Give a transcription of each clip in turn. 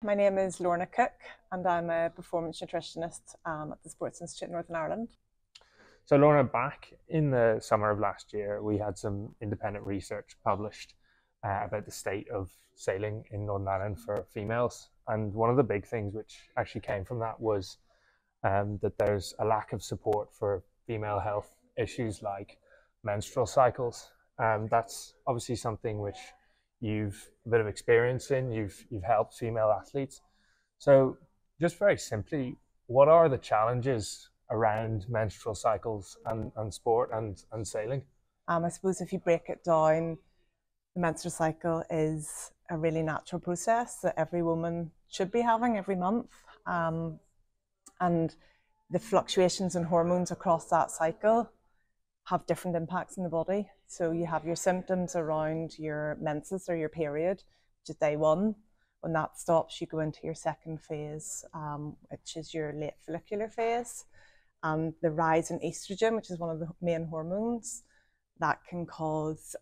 My name is Lorna Cooke and I'm a performance nutritionist at the Sports Institute in Northern Ireland. So, Lorna, back in the summer of last year, we had some independent research published about the state of sailing in Northern Ireland for females. And one of the big things which actually came from that was that there's a lack of support for female health issues like menstrual cycles. That's obviously something which you've a bit of experience in. You've helped female athletes. So, just very simply, what are the challenges around menstrual cycles and sport and sailing? I suppose if you break it down, the menstrual cycle is a really natural process that every woman should be having every month. And the fluctuations in hormones across that cycle have different impacts in the body. So you have your symptoms around your menses or your period, which is day one. When that stops, you go into your second phase, which is your late follicular phase. And the rise in estrogen, which is one of the main hormones, that can cause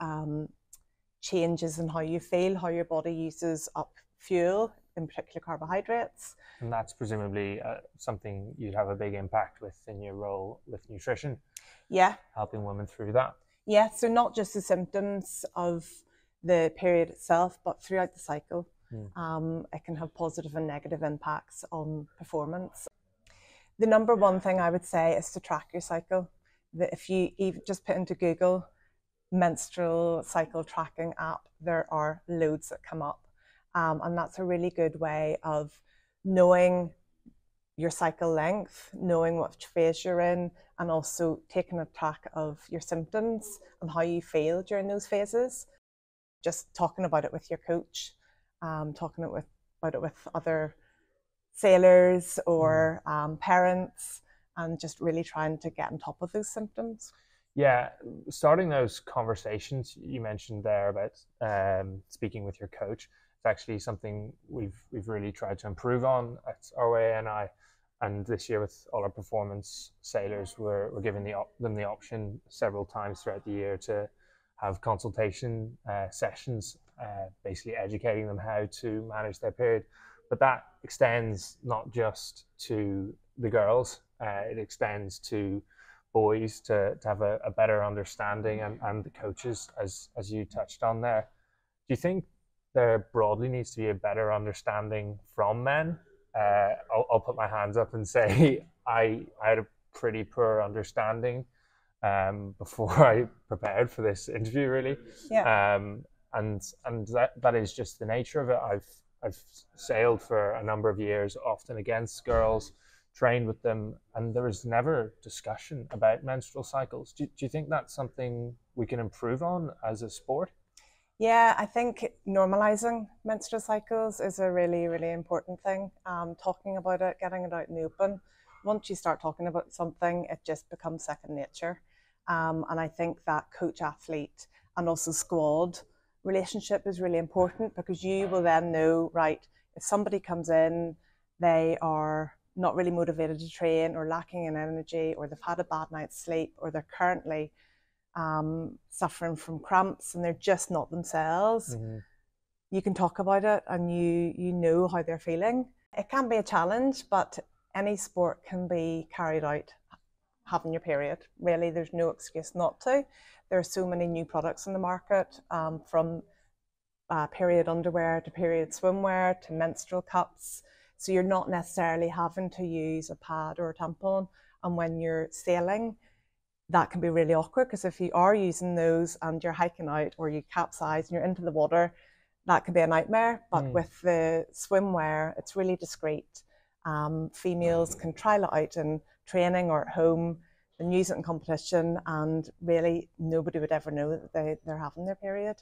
changes in how you feel, how your body uses up fuel, in particular carbohydrates. And that's presumably something you'd have a big impact with in your role with nutrition. Yeah. Helping women through that. Yeah, so not just the symptoms of the period itself, but throughout the cycle. It can have positive and negative impacts on performance. The number one thing I would say is to track your cycle. That if you even just put into Google menstrual cycle tracking app, there are loads that come up. And that's a really good way of knowing your cycle length, knowing what phase you're in, and also taking a track of your symptoms and how you feel during those phases. Just talking about it with your coach, talking about it with other sailors or parents, and just really trying to get on top of those symptoms. Yeah, starting those conversations you mentioned there about speaking with your coach, it's actually something we've really tried to improve on at RYA. And this year, with all our performance sailors, we're giving them the option several times throughout the year to have consultation sessions, basically educating them how to manage their period. But that extends not just to the girls, it extends to boys to have a better understanding, and the coaches, as you touched on there. Do you think there broadly needs to be a better understanding from men? I'll put my hands up and say I had a pretty poor understanding before I prepared for this interview, really. Yeah. And that is just the nature of it. I've sailed for a number of years, often against girls, trained with them, and there was never discussion about menstrual cycles. Do you think that's something we can improve on as a sport? Yeah, I think normalizing menstrual cycles is a really, really important thing. Talking about it, getting it out in the open. Once you start talking about something, it just becomes second nature. And I think that coach-athlete and also squad relationship is really important, because you will then know, right, if somebody comes in, they are not really motivated to train or lacking in energy, or they've had a bad night's sleep, or they're currently suffering from cramps and they're just not themselves. You can talk about it and you know how they're feeling. It can be a challenge, but any sport can be carried out having your period. Really, there's no excuse not to. There are so many new products in the market, from period underwear to period swimwear to menstrual cups. So you're not necessarily having to use a pad or a tampon. And when you're sailing, that can be really awkward, because if you are using those and you're hiking out or you capsize and you're into the water, that can be a nightmare. But with the swimwear, it's really discreet. Females can trial it out in training or at home and use it in competition, and really nobody would ever know that they're having their period.